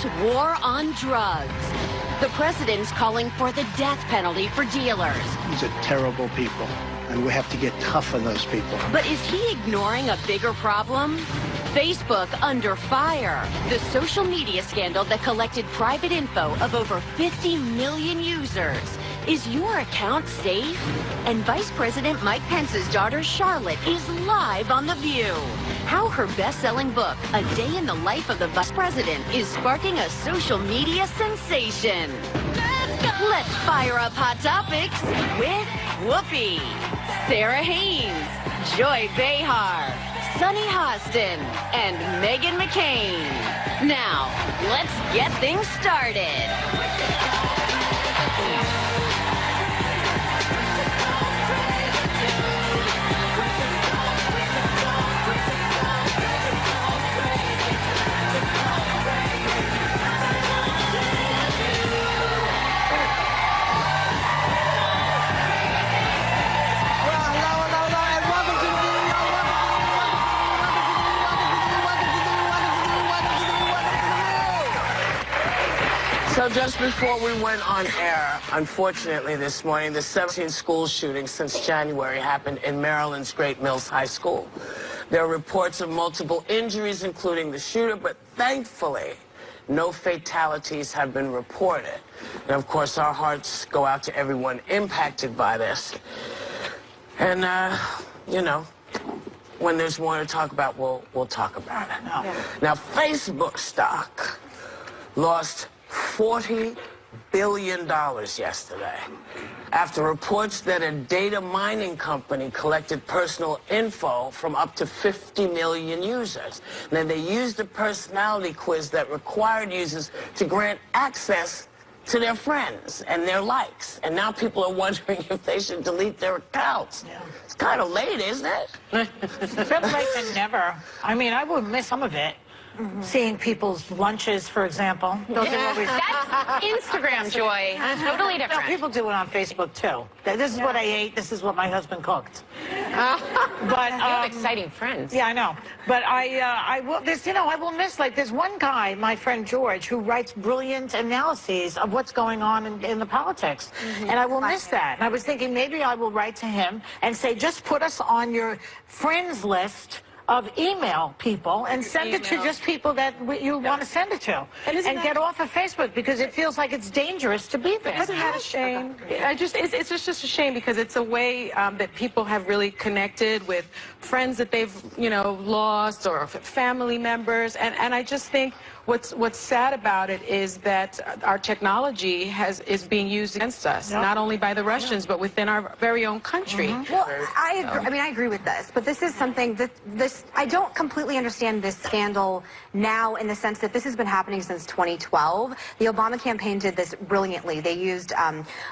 face war on drugs. The president's calling for the death penalty for dealers. These are terrible people, and we have to get tough on those people. But is he ignoring a bigger problem? Facebook under fire. The social media scandal that collected private info of over 50 million users. Is your account safe? And Vice President Mike Pence's daughter Charlotte is live on The View. How her best-selling book, A Day in the Life of the Vice President, is sparking a social media sensation. Let's fire up Hot Topics with Whoopi, Sarah Haynes, Joy Behar, Sunny Hostin, and Meghan McCain. Now, let's get things started. So just before we went on air, unfortunately this morning, the 17 school shootings since January happened in Maryland's Great Mills High School. There are reports of multiple injuries, including the shooter, but thankfully, no fatalities have been reported. And of course, our hearts go out to everyone impacted by this. And, you know, when there's more to talk about, we'll talk about it. Yeah. Now, Facebook stock lost $40 billion yesterday after reports that a data mining company collected personal info from up to 50 million users. Then they used a personality quiz that required users to grant access to their friends and their likes. And now people are wondering if they should delete their accounts. Yeah. It's kind of late, isn't it? It's better late than never. I mean, I would miss some of it. Seeing people's lunches, for example. Those are always... That's Instagram, Joy. Totally different. No, people do it on Facebook, too. This is what I ate. This is what my husband cooked. But you have exciting friends. Yeah, I know. But I will. This, you know, I will miss. Like, there's one guy, my friend George, who writes brilliant analyses of what's going on in the politics, and I will miss that. And I was thinking maybe I will write to him and say, just put us on your friends list of email people and send it to just people that you want to send it to, and get off of Facebook, because it feels like it's dangerous to be there. Isn't that a shame? It's just a shame, because it's a way that people have really connected with friends that they've, you know, lost, or family members, and I just think what's sad about it is that our technology is being used against us, not only by the Russians, but within our very own country. Well, I agree. I mean, I agree with this, but this is something that I don't completely understand this scandal now, in the sense that this has been happening since 2012. The Obama campaign did this brilliantly. They used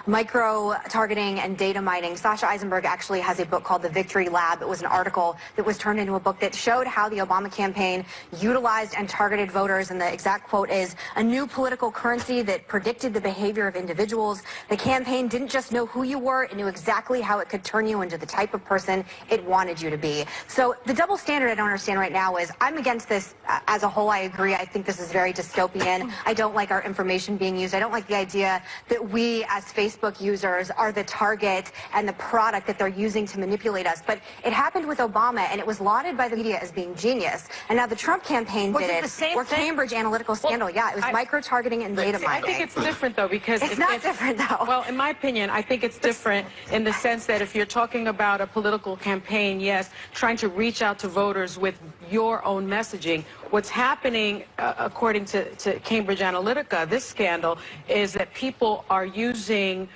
micro-targeting and data mining. Sasha Eisenberg actually has a book called The Victory Lab. It was an article that was turned into a book that showed how the Obama campaign utilized and targeted voters, and the exact quote is, "A new political currency that predicted the behavior of individuals. The campaign didn't just know who you were, it knew exactly how it could turn you into the type of person it wanted you to be." So the double standard I don't understand right now is, I'm against this as a whole. I agree. I think this is very dystopian. I don't like our information being used. I don't like the idea that we as Facebook users are the target and the product that they're using to manipulate us. But it happened with Obama, and it was lauded by the media as being genius. And now the Trump campaign did it. Or Cambridge Analytical scandal. Yeah, it was micro-targeting and data mining. I think it's different, though, because it's not different, though. Well, in my opinion, I think it's different in the sense that if you're talking about a political campaign, yes, trying to reach out to voters with your own messaging. What's happening, according to Cambridge Analytica, this scandal, is that people are using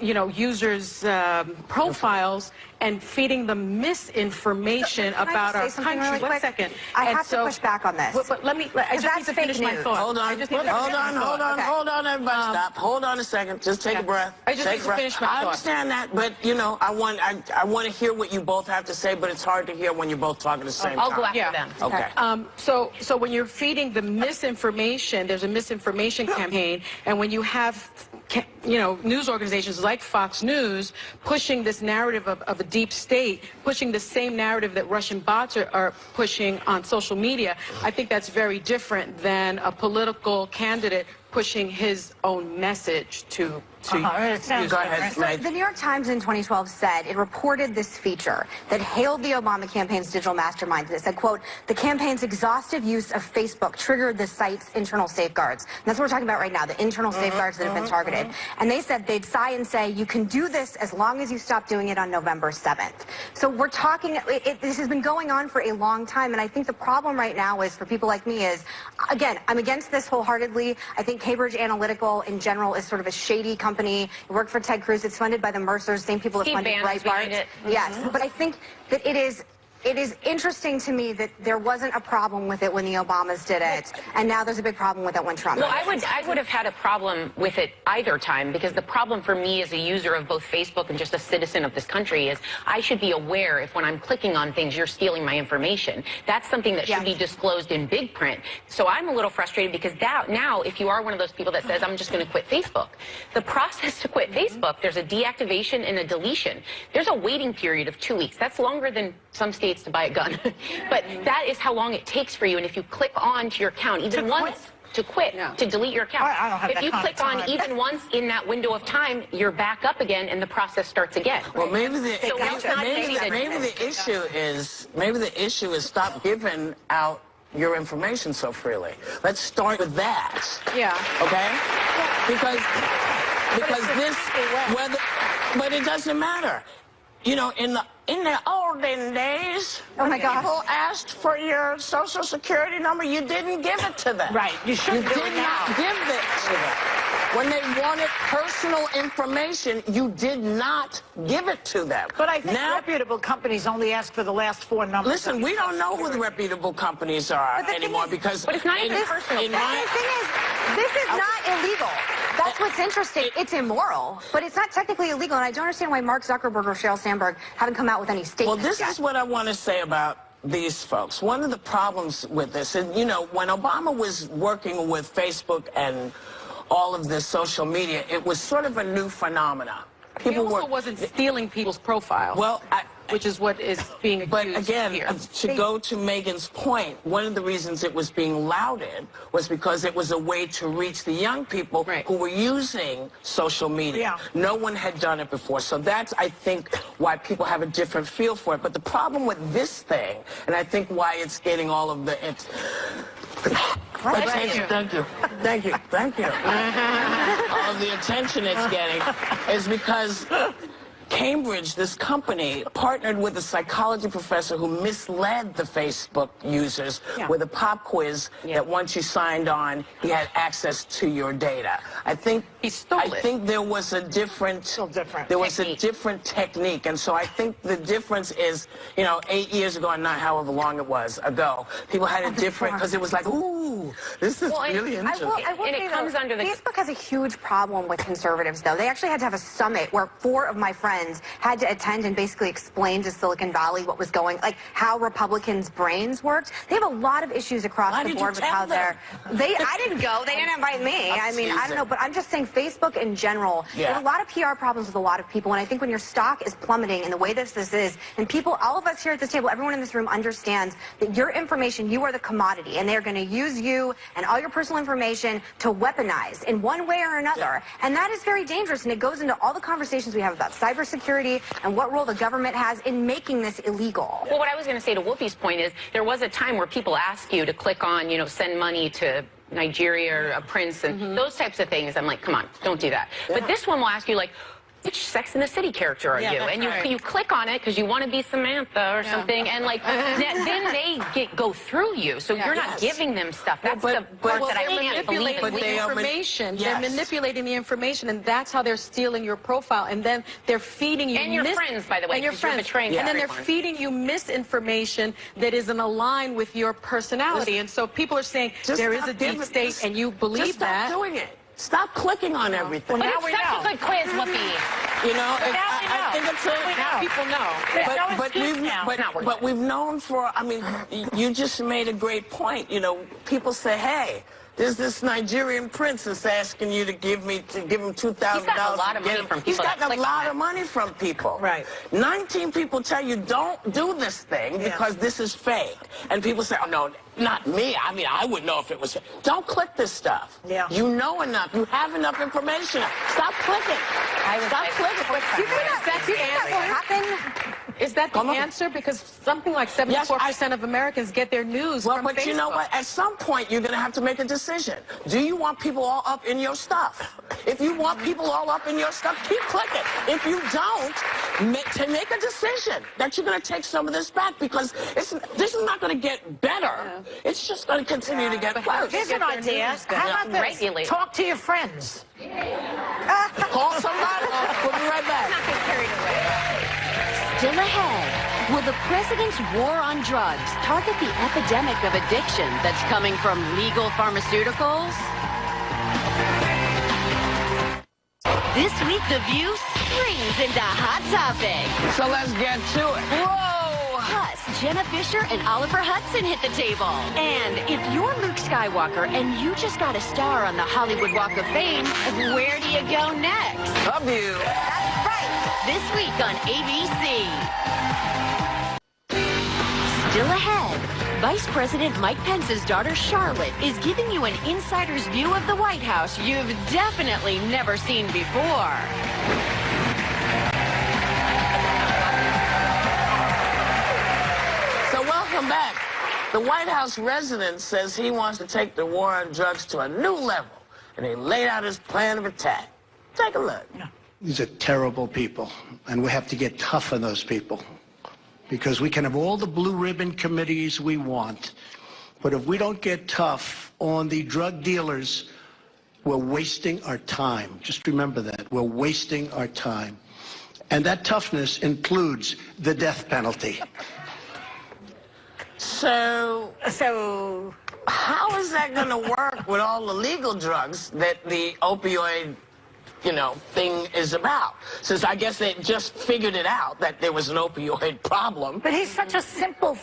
you know, users' profiles and feeding them misinformation about our country. Really quick? 1 second. I have to push back on this. But let me, I just need to finish my thought. Hold on, hold on, everybody, stop. Hold on a second. Just take a breath. I just need to finish my thought. I understand that, but, you know, I want to hear what you both have to say, but it's hard to hear when you're both talking at the same time. I'll go after them. Okay. So when you're feeding the misinformation, there's a misinformation campaign, and when you have news organizations like Fox News pushing this narrative of a deep state, pushing the same narrative that Russian bots are pushing on social media, I think that's very different than a political candidate pushing his own message to Go ahead. So the New York Times in 2012 said it reported this feature that hailed the Obama campaign's digital mastermind. It said, quote, the campaign's exhaustive use of Facebook triggered the site's internal safeguards. And that's what we're talking about right now, the internal safeguards that have been targeted. And they said they'd sigh and say, you can do this as long as you stop doing it on November 7th. So we're talking, this has been going on for a long time. And I think the problem right now is, for people like me, is, again, I'm against this wholeheartedly. I think Cambridge Analytical in general is sort of a shady company. It worked for Ted Cruz. It's funded by the Mercers, same people that funded Breitbart. Yes, but I think that it is interesting to me that there wasn't a problem with it when the Obamas did it, and now there's a big problem with it when Trump did it. Well, I would have had a problem with it either time, because the problem for me as a user of both Facebook and just a citizen of this country is I should be aware if when I'm clicking on things you're stealing my information. That's something that should be disclosed in big print. So I'm a little frustrated because now if you are one of those people that says I'm just going to quit Facebook, the process to quit Facebook, there's a deactivation and a deletion. There's a waiting period of 2 weeks. That's longer than some states to buy a gun. But that is how long it takes for you. And if you click on to your account, even once, to quit, to delete your account. I don't have if you click on even once in that window of time, you're back up again and the process starts again. Well, maybe the issue is stop giving out your information so freely. Let's start with that. Yeah. Okay? Because but it doesn't matter. You know, in the olden days, when people asked for your social security number, you didn't give it to them. Right. You shouldn't do it did now. not give it to them. When they wanted personal information, you did not give it to them. But I think reputable companies only ask for the last 4 numbers. Listen, we don't know who the reputable companies are anymore because... But it's not even personal. The thing is, this is not illegal. That's what's interesting. It's immoral, but it's not technically illegal, and I don't understand why Mark Zuckerberg or Sheryl Sandberg haven't come out with any statements. Well, this is what I want to say about these folks. One of the problems with this, and you know, when Obama was working with Facebook and all of this social media, it was sort of a new phenomena. People wasn't stealing people's profile. Well, which is what is being accused But again, here. to go to Megan's point, one of the reasons it was being lauded was because it was a way to reach the young people who were using social media. No one had done it before. So that's, I think, why people have a different feel for it. But the problem with this thing, and I think why it's getting all of the... Thank you. All of the attention it's getting is because Cambridge, this company, partnered with a psychology professor who misled the Facebook users with a pop quiz that once you signed on, he had access to your data. I think he stole it. I think there was a different technique, and so I think the difference is, you know, 8 years ago, and not however long it was ago, people had a different, because it was like, ooh, this is really interesting. I will say, comes under the... Facebook has a huge problem with conservatives, though. They actually had to have a summit where 4 of my friends had to attend and basically explain to Silicon Valley what was going, like how Republicans' brains worked. They have a lot of issues across the board with how they're... I didn't go. They didn't invite me. I mean, I don't know, but I'm just saying Facebook in general, there's a lot of PR problems with a lot of people, and I think when your stock is plummeting in the way that this is, and people, all of us here at this table, everyone in this room understands that your information, you are the commodity, and they're going to use you and all your personal information to weaponize in one way or another. And that is very dangerous, and it goes into all the conversations we have about cybersecurity and what role the government has in making this illegal. Well, what I was going to say to Wolfie's point is there was a time where people ask you to click on, you know, send money to Nigeria or a prince and those types of things. I'm like, come on, don't do that. But this one will ask you, like, which Sex and the City character are you? And you click on it because you want to be Samantha or something, and like then they go through you. So you're not giving them stuff. That's the part that I can't believe. They're manipulating the information, and that's how they're stealing your profile. And then they're feeding you and your friends, by the way, and your friends, betraying and then they're feeding you misinformation that isn't aligned with your personality. And so people are saying there is a deep state, and you believe that. Stop doing it. Stop clicking on everything. Well, now it's such a good quiz, Whoopi. You know, I think it's now people know. But we've known for, I mean, you just made a great point. You know, people say, hey, There's this Nigerian princess asking you to give him $2,000. He's gotten a lot of money from people. He's gotten a lot of money from people. Right. 19 people tell you don't do this thing because this is fake. And people say, oh, no, not me. I mean, I would know if it was fake. Don't click this stuff. Yeah. You know enough. You have enough information. Stop clicking. Stop clicking. Do you think that will happen? Is that the answer? Because something like 74% of Americans get their news from but Facebook. You know what? At some point, you're going to have to make a decision. Do you want people all up in your stuff? If you want people all up in your stuff, keep clicking. If you don't, make a decision that you're going to take some of this back, because this is not going to get better. Yeah. It's just going to continue to get worse. Here's an idea. How about this? Regulate. Talk to your friends. Call somebody. We'll be right back. Not get carried away. Still ahead, will the president's war on drugs target the epidemic of addiction that's coming from legal pharmaceuticals? This week, The View springs into Hot Topic. So let's get to it. Whoa! Plus, Jenna Fisher and Oliver Hudson hit the table. And if you're Luke Skywalker and you just got a star on the Hollywood Walk of Fame, where do you go next? Love you. That's right. This week on ABC. Still ahead, Vice President Mike Pence's daughter Charlotte is giving you an insider's view of the White House you've definitely never seen before. So welcome back. The White House resident says he wants to take the war on drugs to a new level, and he laid out his plan of attack. Take a look. These are terrible people, and we have to get tough on those people, because we can have all the blue ribbon committees we want, but if we don't get tough on the drug dealers, we're wasting our time. Just remember that. We're wasting our time. And that toughness includes the death penalty. So how is that going to work with all the legal drugs that the opioid thing is about? Since I guess they just figured it out that there was an opioid problem. But he's such a simple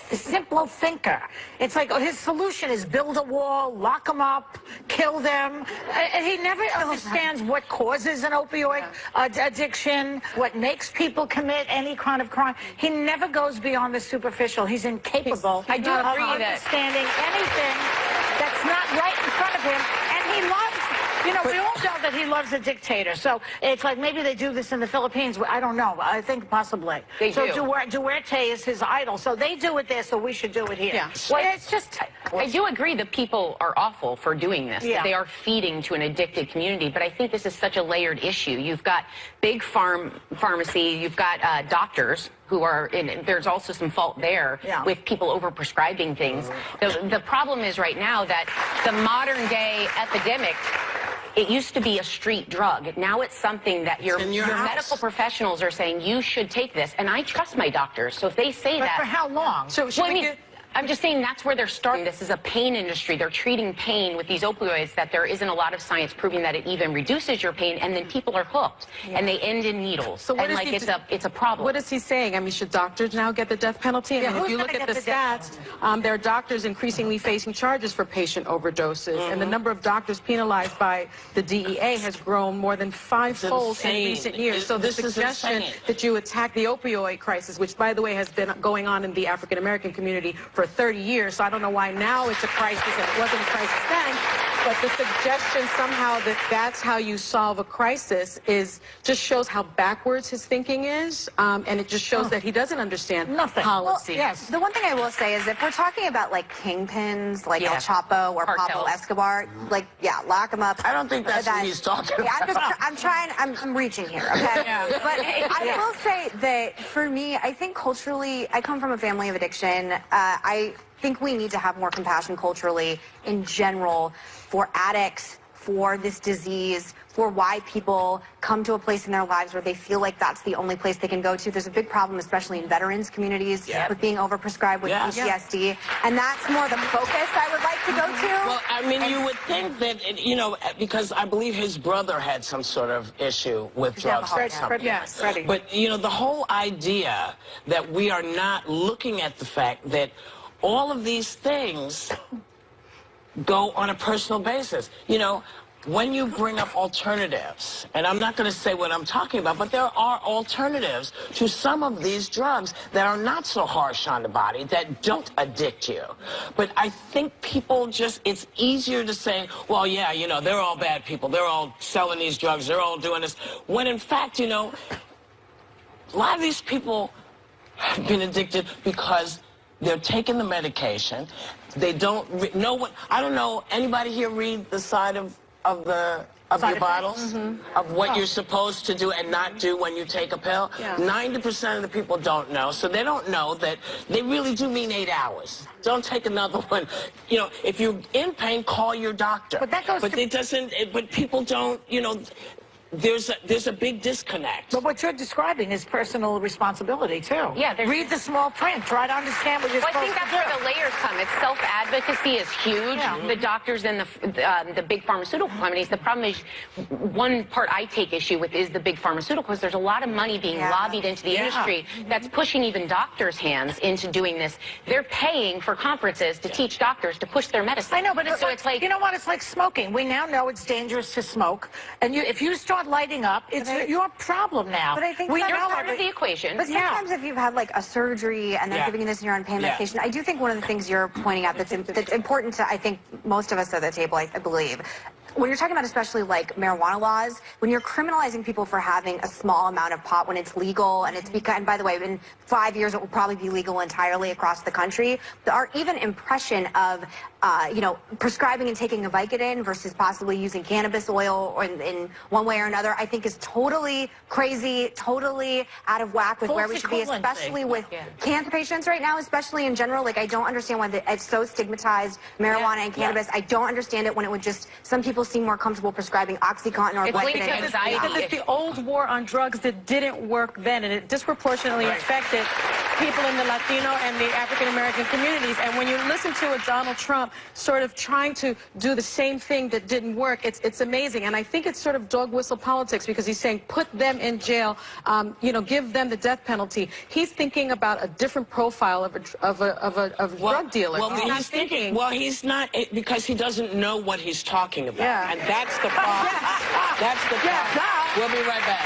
thinker. It's like his solution is build a wall, lock them up, kill them. And he never understands what causes an opioid addiction, what makes people commit any kind of crime. He never goes beyond the superficial. He's incapable I do of agree understanding anything that's not right in front of him. And he loves, we all know that he loves a dictator. So it's like maybe they do this in the Philippines. I don't know. I think possibly. They do. Duarte is his idol. So they do it there, so we should do it here. Yeah. Well, it's just... I do agree that people are awful for doing this. Yeah. They are feeding to an addicted community. But I think this is such a layered issue. You've got big pharmacy. You've got doctors who are in. There's also some fault there with people overprescribing things. The problem is right now that the modern day epidemic, it used to be a street drug. Now it's something that your medical professionals are saying, you should take this. And I trust my doctors. So if they say that... But for how long? So should we get... I'm just saying that's where they're starting. This is a pain industry. They're treating pain with these opioids that there isn't a lot of science proving that it even reduces your pain, and then people are hooked, and they end in needles. So what it's a problem. What is he saying? I mean, should doctors now get the death penalty? I mean, if you look at the stats, there are doctors increasingly facing charges for patient overdoses, and the number of doctors penalized by the DEA has grown more than fivefold in recent years. So the suggestion that you attack the opioid crisis, which, by the way, has been going on in the African-American community for 30 years, so I don't know why now it's a crisis and it wasn't a crisis then, but the suggestion somehow that that's how you solve a crisis just shows how backwards his thinking is, and it just shows that he doesn't understand policy. Well, yes. The one thing I will say is if we're talking about like kingpins, like El Chapo or Pablo Escobar, like, lock them up. I don't think that's what he's talking about. I'm reaching here, okay? But I will say that for me, I think culturally, I come from a family of addiction. I think we need to have more compassion culturally in general for addicts, for this disease, for why people come to a place in their lives where they feel like that's the only place they can go to. There's a big problem, especially in veterans communities, with being overprescribed with PTSD, and that's more the focus I would like to go to. Well, I mean, you would think that, because I believe his brother had some sort of issue with drugs. Freddie. But, the whole idea that we are not looking at the fact that all of these things go on a personal basis. You know, when you bring up alternatives, and I'm not going to say what I'm talking about, but there are alternatives to some of these drugs that are not so harsh on the body, that don't addict you. But I think people just, it's easier to say, well, yeah, you know, they're all bad people. They're all selling these drugs. They're all doing this. When in fact, you know, a lot of these people have been addicted because they're taking the medication. They don't know what, I don't know, anybody here read the side of your bottles, of what you're supposed to do and not do when you take a pill? 90% of the people don't know, so they don't know that they really do mean 8 hours. Don't take another one. You know, if you're in pain, call your doctor. But that goes but it doesn't, but people don't, you know, there's a big disconnect. But what you're describing is personal responsibility, too. Yeah, read the small print. Try to understand what you're Well, I supposed think to that's do. where the layers come. It's self-advocacy is huge. Yeah. The doctors and the big pharmaceutical companies. The problem is, one part I take issue with is the big pharmaceuticals. There's a lot of money being lobbied into the industry that's pushing even doctors' hands into doing this. They're paying for conferences to teach doctors to push their medicine. I know, but so it's like, you know what? It's like smoking. We now know it's dangerous to smoke, and if you start lighting up, it's your problem now. But I think you're sometimes- part of the equation. But sometimes if you've had like a surgery and they're giving you this and you're on pain medication, I do think one of the things you're pointing out that's important to, I think, most of us at the table, I believe, when you're talking about especially like marijuana laws, when you're criminalizing people for having a small amount of pot when it's legal, and it's because, and by the way, in 5 years it will probably be legal entirely across the country, our even impression of, you know, prescribing and taking a Vicodin versus possibly using cannabis oil or in one way or another, I think is totally crazy, totally out of whack with where we should be, especially with cancer patients right now, especially in general. Like, I don't understand why it's so stigmatized, marijuana and cannabis. I don't understand it when it would just, some people seem more comfortable prescribing OxyContin or It's linked to Vicodin. anxiety. Because it's the old war on drugs that didn't work then, and it disproportionately affected people in the Latino and the African American communities. And when you listen to a Donald Trump sort of trying to do the same thing that didn't work, it's amazing. And I think it's sort of dog whistle politics, because he's saying put them in jail, you know, give them the death penalty. He's thinking about a different profile of a drug dealer. Well, he's thinking. Well, he's not, because he doesn't know what he's talking about. And that's the problem. That's the problem. We'll be right back.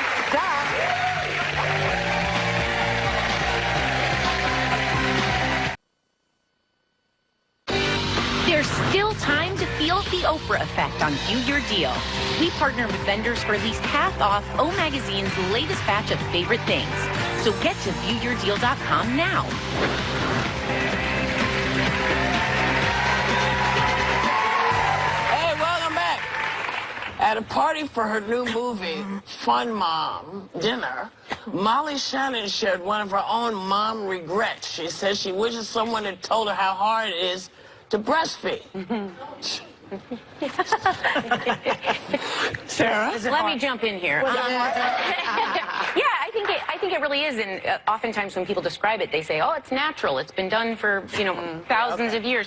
There's still time to feel the Oprah effect on View Your Deal. We partner with vendors for at least half off O Magazine's latest batch of favorite things. So get to viewyourdeal.com now. Hey, welcome back. At a party for her new movie, Fun Mom Dinner, Molly Shannon shared one of her own mom regrets. She says she wishes someone had told her how hard it is to breastfeed. Sarah? Let me jump in here. Yeah, I think it really is, and oftentimes when people describe it, they say, "Oh, it's natural. It's been done for, you know, thousands of years."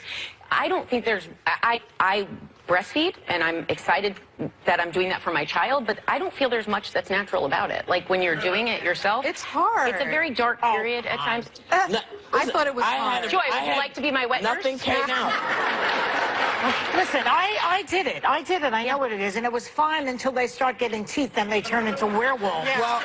I don't think there's. I breastfeed, and I'm excited that I'm doing that for my child, but I don't feel there's much that's natural about it. Like when you're doing it yourself, It's hard. It's a very dark period at times. I thought it was hard. Joy, would you like to be my wet nurse? Nothing came out. Listen, I did it. I know what it is, and it was fine until they start getting teeth, then they turn into werewolves. Well,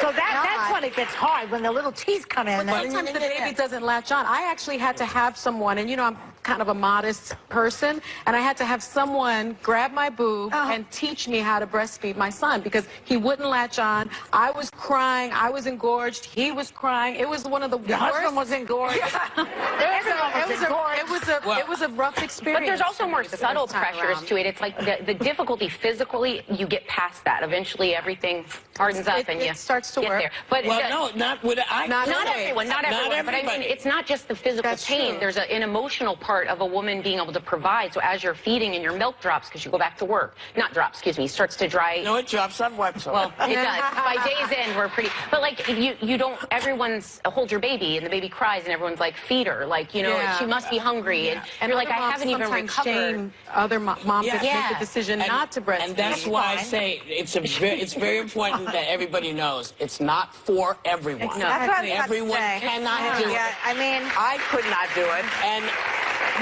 So that's when it gets hard, when the little teeth come in. But sometimes the baby doesn't latch on. I actually had to have someone, and you know, I'm kind of a modest person, and I had to have someone grab my boob and teach me how to breastfeed my son, because he wouldn't latch on. I was crying. I was engorged. He was crying. It was one of the Your worst. husband was engorged. It was a rough experience. But there's also more the subtle first time pressures around. to it. It's like the difficulty physically, you get past that. Eventually everything hardens up and you starts to get work. there. But well, no, not with not everyone. But I mean, it's not just the physical That's pain. true. There's an emotional part of a woman being able to provide. So as you're feeding and your milk drops because you go back to work, not drops, excuse me, starts to dry. No, it drops. I've wiped some. Well, it does. By day's end, we're pretty. But like you don't. Everyone's hold your baby and the baby cries and everyone's like feed her. Like, you know, she must be hungry and you're like, I haven't even recovered. Shame other moms that make the decision not to breastfeed. And that's why I say it's very important that everybody knows it's not for everyone. No. That's what I was about to Everyone say. cannot do it. Yeah, I mean, I could not do it, and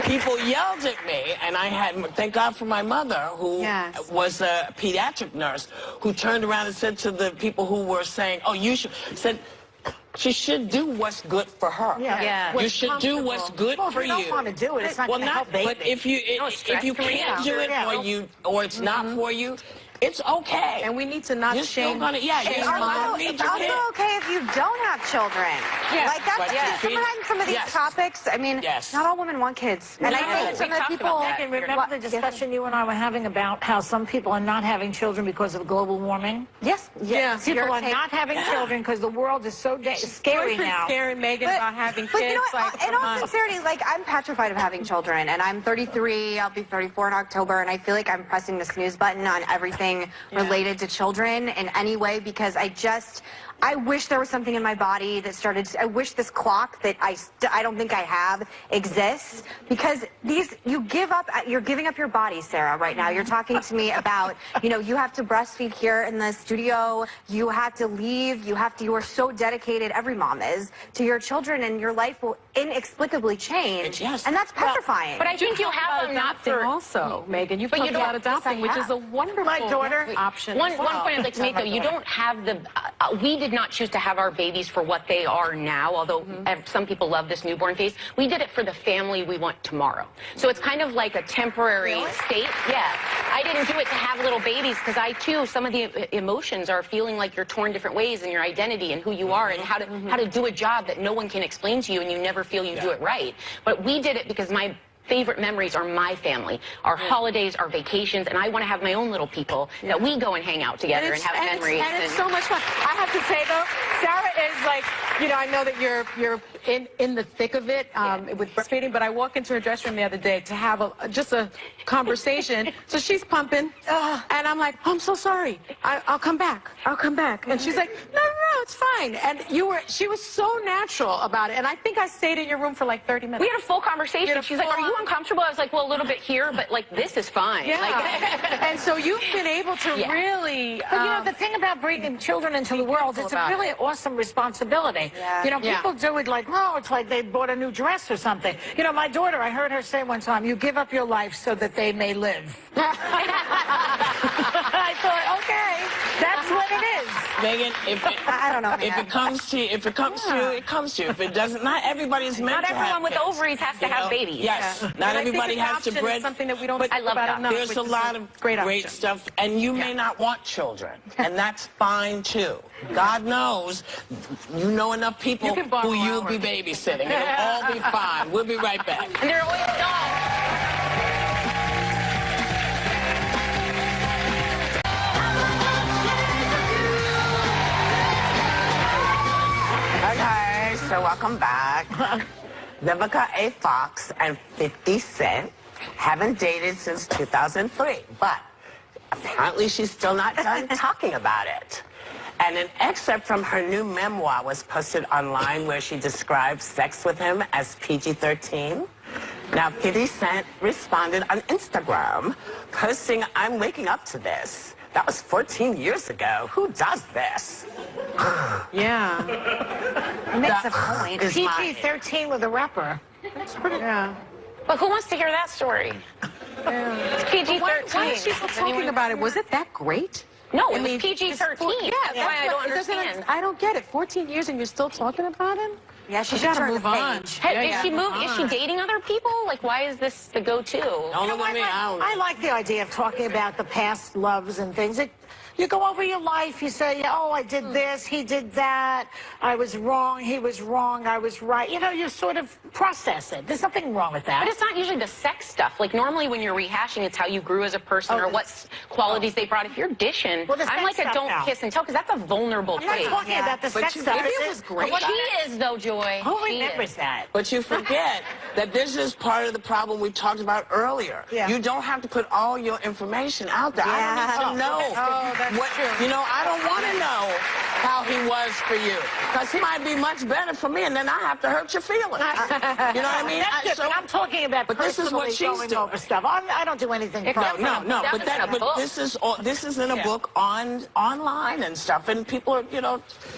people yelled at me, and I had, thank God for my mother, who was a pediatric nurse, who turned around and said to the people who were saying, oh, you should, said, she should do what's good for her. Yeah. You should do what's good for you. If you don't want to do it, it's not well, going to help baby. But if you can't do it, or it's not for you, it's okay. And we need to not shame. It's also okay if you don't have children. Like that's sometimes some of these topics. I mean, not all women want kids, and I think some of the people. Remember the discussion you and I were having about how some people are not having children because of global warming? Yes. People are not having children because the world is so scary now. Scary, Megan, about having kids. But you know what? In all sincerity, like I'm petrified of having children, and I'm 33. I'll be 34 in October, and I feel like I'm pressing the snooze button on everything related to children in any way, because I wish there was something in my body that I wish this clock that I don't think I have exists, because you're giving up your body, Sarah, right now. You're talking to me about, you have to breastfeed here in the studio, you have to leave, you are so dedicated, every mom is, to your children, and your life will inexplicably change. And that's petrifying. But I think you have adopting also, Megan. You've talked about adopting, which is a wonderful option. One point I'd like to make, though, you don't have we did not choose to have our babies for what they are now, although some people love this newborn phase. We did it for the family we want tomorrow. So it's kind of like a temporary state. Yeah. I didn't do it to have little babies, because I, too, some of the emotions are feeling like you're torn different ways in your identity and who you are, and how to do a job that no one can explain to you, and you never feel you do it right. But we did it because my favorite memories are my family, our holidays, our vacations, and I want to have my own little people that we go and hang out together and have memories. And it's so much fun. I have to say, though, Sarah is like, I know that you're in the thick of it with breastfeeding, but I walked into her dressing room the other day to have just a conversation. So she's pumping, and I'm like, oh, I'm so sorry. I'll come back. I'll come back. And she's like, no, it's fine. And she was so natural about it. And I think I stayed in your room for like 30 minutes. We had a full conversation. She's like, are you uncomfortable? I was like, well, a little bit here, but like, this is fine. And so you've been able to really... But the thing about bringing children into the world, it's a really awesome responsibility. People do it like, oh, it's like they bought a new dress or something. My daughter, I heard her say one time, you give up your life so that they may live. I thought, okay, that's what it is. Megan, I don't know, man. If it comes to you, it comes to you. If it doesn't, not everybody's meant to have Not everyone with ovaries has to have babies. Yes, not everybody has to breed. Something that we don't talk love about enough. There's a lot of great stuff, and you may not want children, and that's fine too. God knows, you know enough people who you'll be babysitting. It'll all be fine. We'll be right back. And they're always adults. Okay, so welcome back. Vivica A. Fox and 50 Cent haven't dated since 2003, but apparently she's still not done talking about it. And an excerpt from her new memoir was posted online where she describes sex with him as PG-13. Now, 50 Cent responded on Instagram, posting, I'm waking up to this. That was 14 years ago. Who does this? Makes a point. PG-13 with a rapper. That's pretty. But who wants to hear that story? It's PG-13. Why is she still talking about it? Was it that great? No, it was PG-13. That's why I don't understand. I don't get it. 14 years and you're still talking about him? Yeah, she should move on. Is she dating other people? Like, why is this the go-to? I like the idea of talking about the past loves and things. You go over your life, you say, oh, I did this, he did that, I was wrong, he was wrong, I was right. You sort of process it. There's nothing wrong with that. But it's not usually the sex stuff. Like, normally when you're rehashing, it's how you grew as a person or what qualities they brought. If you're dishing, I'm like a don't kiss and tell, because that's a vulnerable trait. I'm not talking about the sex stuff. Maybe it was great. She is, though, Joy. Who remembers that? But you forget that this is part of the problem we talked about earlier. You don't have to put all your information out there. I don't need to know. That's true. I don't want to know how he was for you, because he might be much better for me, and then I have to hurt your feelings. You know what I mean? I'm talking about this is what she's going over stuff. I don't do anything. No. But this is in a book online and stuff, and people are,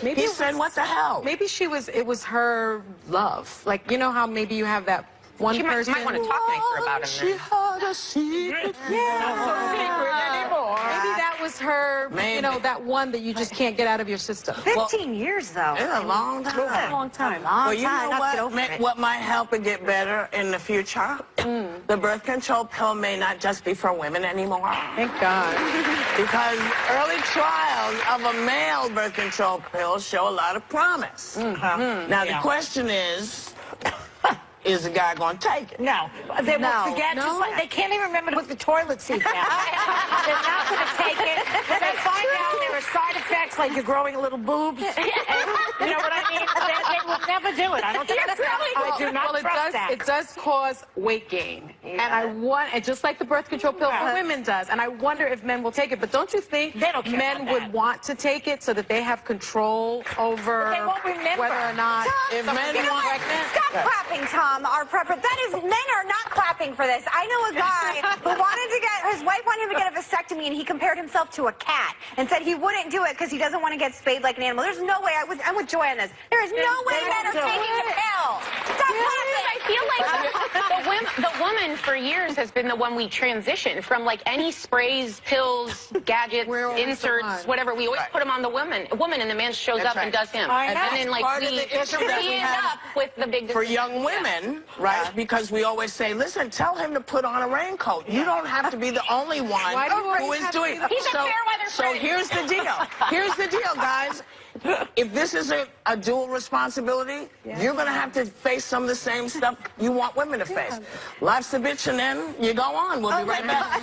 he said, what the hell? Maybe it was her love. Like, you know how maybe you have that one She person. might want to talk nicer about him She then. had a secret. Not so secret anymore. Maybe that was her, Maybe. you know, that one that you just can't get out of your system. 15 years, though. It's a long time. That's a long time. Long Well, you time. know Not to get over what? it. What might help it get better in the future? The birth control pill may not just be for women anymore. Thank God. Because early trials of a male birth control pill show a lot of promise. Now, the question is the guy going to take it? No, they No. will forget. Just like, they can't even remember to put the toilet seat down. They're not going to take it. When they find out there are side effects, like you're growing little boobs, and, you know what I mean? They will never do it. I don't trust that. I do not Well, trust that. it does cause weight gain, and and just like the birth control pill for women does, and I wonder if men will take it. But don't you think They don't care men about would that. want to take it so that they have control over They won't remember. whether or not If someone men gets want- pregnant? Stop clapping, Tom. Our prepper. That is, men are not clapping for this. I know a guy who wanted to get, his wife wanted him to get a vasectomy, and he compared himself to a cat and said he wouldn't do it because he doesn't want to get spayed like an animal. There's no way. I'm with Joy on this. There is no way they men are won't do taking it. the pill. Stop clapping. I feel like the woman for years has been the one we transition from, like any sprays, pills, gadgets, We're always the inserts, one. whatever. We always put them on the woman, and the man shows That's up and right. does him. I know. And then, like, Part of we the issue that we end have up with the big for decision. young women, right? Because we always say, listen, tell him to put on a raincoat. You don't have to be the only one Why do you who always is have to doing be the- He's a fair weather So friend. here's the deal. Here's the deal, guys. If this is a dual responsibility, you're going to have to face some of the same stuff you want women to face. Life's a bitch, and then you go on. We'll be right back.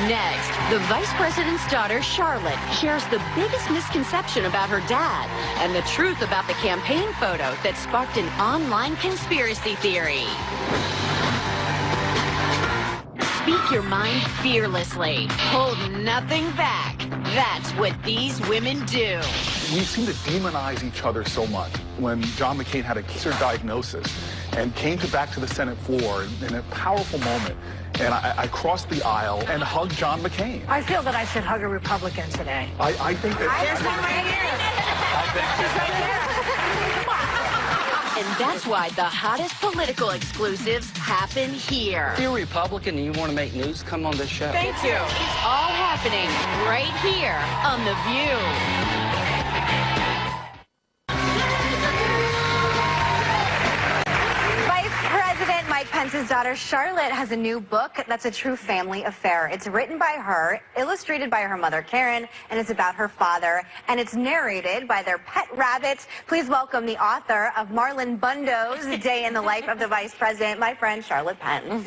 Next, the vice president's daughter, Charlotte, shares the biggest misconception about her dad and the truth about the campaign photo that sparked an online conspiracy theory. Speak your mind fearlessly. Hold nothing back. That's what these women do. We seem to demonize each other so much. When John McCain had a cancer diagnosis and came back to the Senate floor in a powerful moment, and I crossed the aisle and hugged John McCain. I feel that I should hug a Republican today. I think that... There's one right here. And that's why the hottest political exclusives happen here. If you're a Republican and you want to make news, come on this show. Thank you. It's all happening right here on The View. Mike Pence's daughter Charlotte has a new book that's a true family affair. It's written by her, illustrated by her mother Karen, and it's about her father, and it's narrated by their pet rabbit. Please welcome the author of Marlon Bundo's Day in the Life of the Vice President, my friend Charlotte Pence.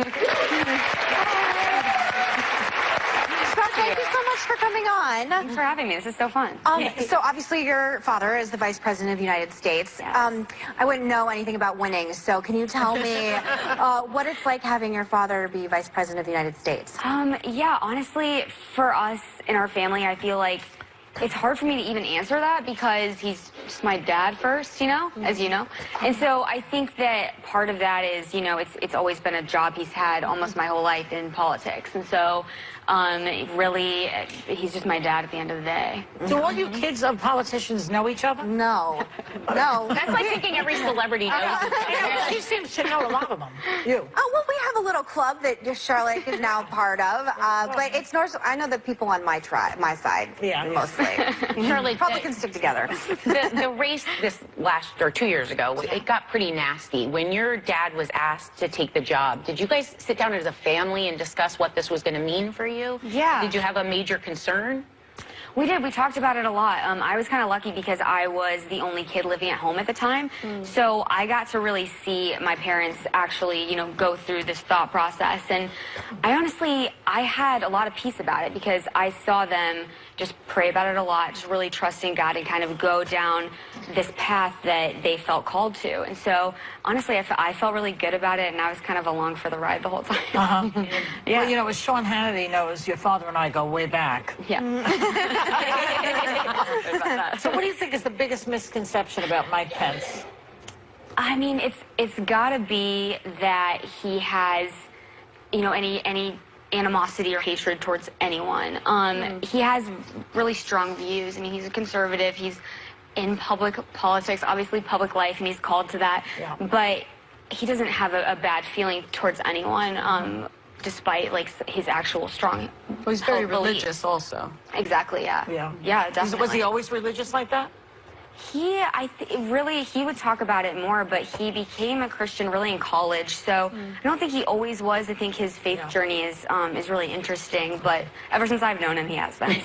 Thank you so much for coming on. Thanks for having me. This is so fun. So obviously your father is the Vice President of the United States. Yes. I wouldn't know anything about winning, so can you tell me what it's like having your father be Vice President of the United States? Yeah, honestly, for us in our family, I feel like it's hard for me to even answer that because he's just my dad first, you know, as you know. And so I think that part of that is, you know, it's always been a job he's had almost my whole life in politics. And so really, he's just my dad at the end of the day. Do all you kids of politicians know each other? No. No. That's like thinking every celebrity knows. She seems to know a lot of them. You. Oh, well, we have a little club that Charlotte is now part of, but it's North. I know the people on my side, mostly. Charlotte, Republicans stick together. the race this last or 2 years ago, it got pretty nasty. When your dad was asked to take the job, did you guys sit down as a family and discuss what this was going to mean for you? Yeah. Did you have a major concern? We did. We talked about it a lot. I was kind of lucky because I was the only kid living at home at the time. So I got to really see my parents actually, you know, go through this thought process. And I had a lot of peace about it because I saw them just pray about it a lot, just really trusting God and kind of go down this path that they felt called to. And so, honestly, I felt really good about it, and I was kind of along for the ride the whole time. Well, you know, as Sean Hannity knows, your father and I go way back. Yeah. So what do you think is the biggest misconception about Mike Pence? I mean, it's got to be that he has, you know, any animosity or hatred towards anyone. He has really strong views. I mean, he's a conservative. He's in public politics, obviously public life, and he's called to that. Yeah. But he doesn't have a bad feeling towards anyone, despite like his actual strong. Well, he's very held beliefs. religious also. Exactly. Yeah. Yeah. Yeah. Definitely. Was he always religious like that? He would talk about it more, but he became a Christian really in college. So I don't think he always was. I think his faith journey is really interesting. But ever since I've known him, he has been.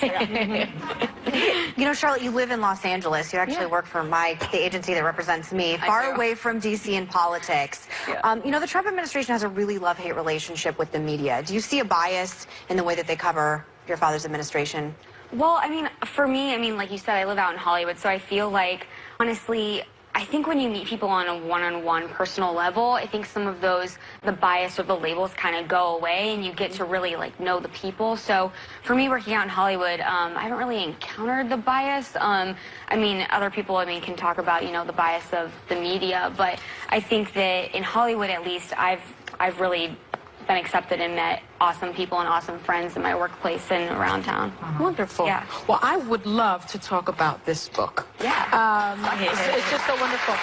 You know, Charlotte, you live in Los Angeles. You actually work for the agency that represents me, far away from D.C. in politics. Yeah. You know, the Trump administration has a really love-hate relationship with the media. Do you see a bias in the way that they cover your father's administration? Well, I mean, for me, I mean, like you said, I live out in Hollywood, so I feel like, honestly, I think when you meet people on a one-on-one personal level, I think some of the bias or the labels kind of go away, and you get to really, like, know the people. So for me, working out in Hollywood, I haven't really encountered the bias. I mean, other people, can talk about, the bias of the media, but I think that in Hollywood, at least, I've really been accepted and met awesome people and awesome friends in my workplace and around town. Wonderful. Yeah. Well, I would love to talk about this book. Yeah. It's just so wonderful.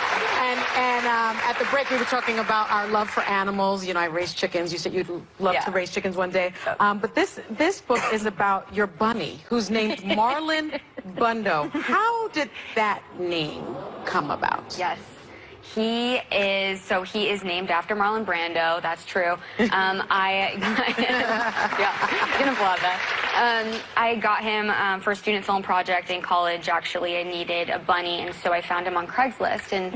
And at the break, we were talking about our love for animals. You know, I raise chickens. You said you'd love to raise chickens one day. But this book is about your bunny, who's named Marlon Bundo. How did that name come about? Yes. He is named after Marlon Brando. That's true. You can applaud that. I got him for a student film project in college. Actually, I needed a bunny, and so I found him on Craigslist. And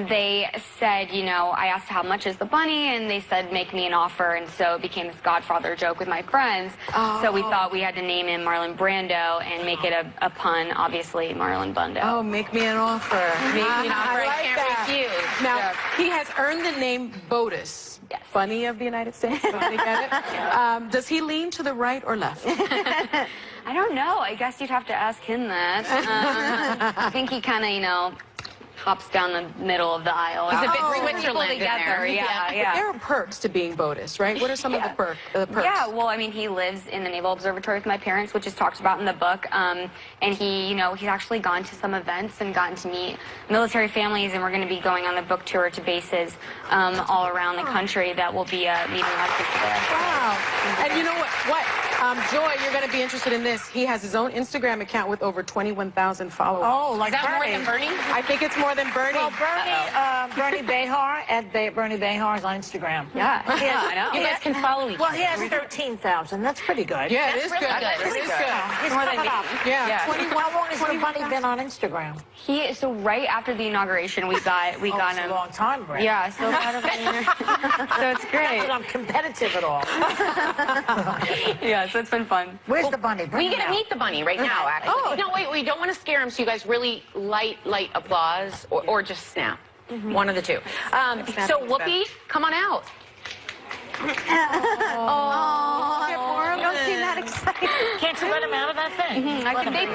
they said, I asked how much is the bunny, and they said make me an offer, and so it became this Godfather joke with my friends. So we thought we had to name him Marlon Brando and make it a pun, obviously Marlon Bundo. Oh, make me an offer. I like can't refuse. Now, he has earned the name Botus. Yes. Bunny of the United States. Totally get it. Does he lean to the right or left? I don't know. I guess you'd have to ask him that. I think he kind of, hops down the middle of the aisle. He's a bit Brings Switzerland people in there. together. Yeah. There are perks to being Botus, right? What are some of the perks? Yeah, well, he lives in the Naval Observatory with my parents, which is talked about in the book. And he's actually gone to some events and gotten to meet military families, and we're going to be going on the book tour to bases all around the country that will be meeting a lot of people there. Wow. And you know what? Joy, you're going to be interested in this. He has his own Instagram account with over 21,000 followers. Oh, like Is that more Bernie. than Bernie? I think it's more than Bernie. Well, Bernie Behar at Bernie Behar's on Instagram. Yeah, I know. You guys can follow each Well, other. he has 13,000. That's pretty good. Yeah, it is really good. good. It is Really good. He's More than coming me. up. Yeah. 21. How long has the bunny been on Instagram? So right after the inauguration, we got It's him. a long time, Brett. Yeah, so it's great. Not that I'm competitive at all. Yeah, so it's been fun. Where's the bunny? Bring We him get to out. meet the bunny right now, actually. Oh. No, wait, we don't want to scare him, so you guys really light applause or just snap. One of the two. So, Whoopi, come on out. You don't seem that excited. Can't you let him out of that thing? I can make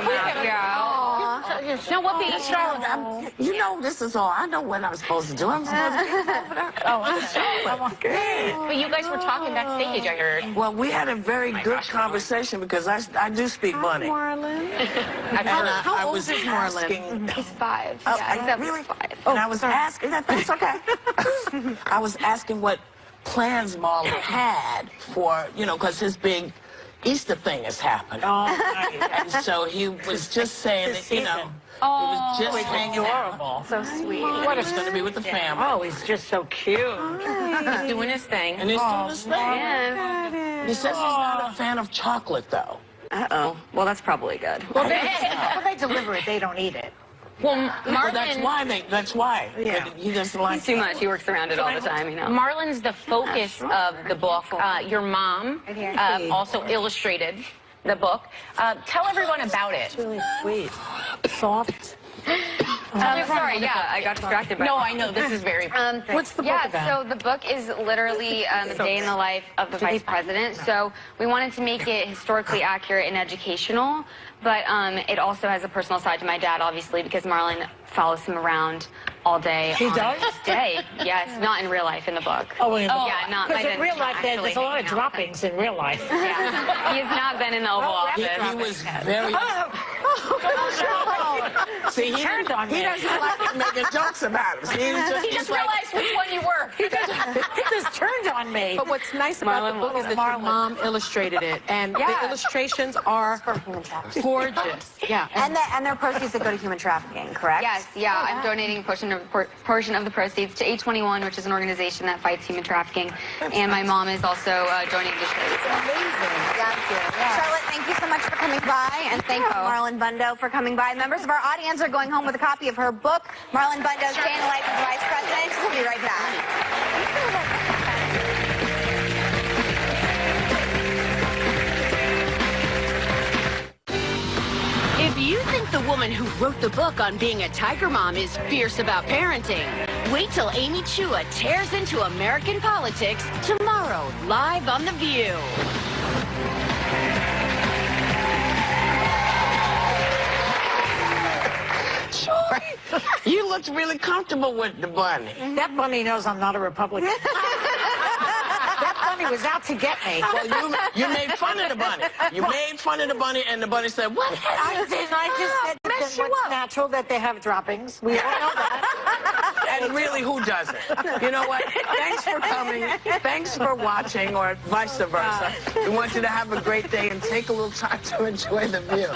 No, Whoopi. Charlotte, you know this is all. I know what I'm supposed to do. I'm supposed to get over there. But you guys were talking backstage, I heard. Well, we had a very good conversation because I do speak bunny. Marlon. How old is Marlon? He's 5. Oh, Yeah, he's up to really? 5. And I was asking, that's okay. I was asking what plans Marlon had for, because his big Easter thing is happening. Oh, nice. And so he was just saying that, he was just hanging out. Adorable. So sweet. What is going to be with the family. Oh, he's just so cute. He's doing his thing. And he's doing his thing. Yes. He says he's not a fan of chocolate, though. Uh-oh. Well, that's probably good. Well, they deliver it. They don't eat it. Well, Well, Marlon, that's why. Yeah. But he doesn't like He's too much. He works around it all the time, Marlon's the focus of the book. Your mom also illustrated the book. Tell everyone about it. It's really sweet. Soft. Sorry, I got distracted by No, I know, this is very... What's the book about? So the book is literally a day in the life of the vice president. So we wanted to make it historically accurate and educational, but it also has a personal side to my dad, obviously, because Marlon follows him around all day. He does? His day. Yes, not in real life in the book. Oh, in the yeah, not. Because my in dad real life, actually there's a lot of hanging out. droppings in real life. Yeah. He has not been in the Oval Office. He was very... See, he Turned on me. doesn't like making jokes about him. See, He just realized which one you were. He just turned on me. But what's nice about the book is that your mom illustrated it, and the illustrations are gorgeous. Yeah. And their proceeds that go to human trafficking, correct? Yes, yeah. I'm donating a portion of the proceeds to A21, which is an organization that fights human trafficking. And my mom is also donating to charity. Amazing. Charlotte, thank you so much for coming by, and thank you, Marlon Bundo, for coming by. Members of our audience are going home with a copy of her book, Marlon Bundo's Day in the Life of the Vice President. We'll be right back. If you think the woman who wrote the book on being a tiger mom is fierce about parenting, wait till Amy Chua tears into American politics tomorrow, live on The View. Sure. You looked really comfortable with the bunny. That bunny knows I'm not a Republican. That bunny was out to get me. Well, you made fun of the bunny. You made fun of the bunny, and the bunny said, "What?" I just said mess that you what's up. natural that they have droppings. We all know that. And really, who doesn't? You know what? Thanks for coming. Thanks for watching, or vice versa. We want you to have a great day and take a little time to enjoy The View.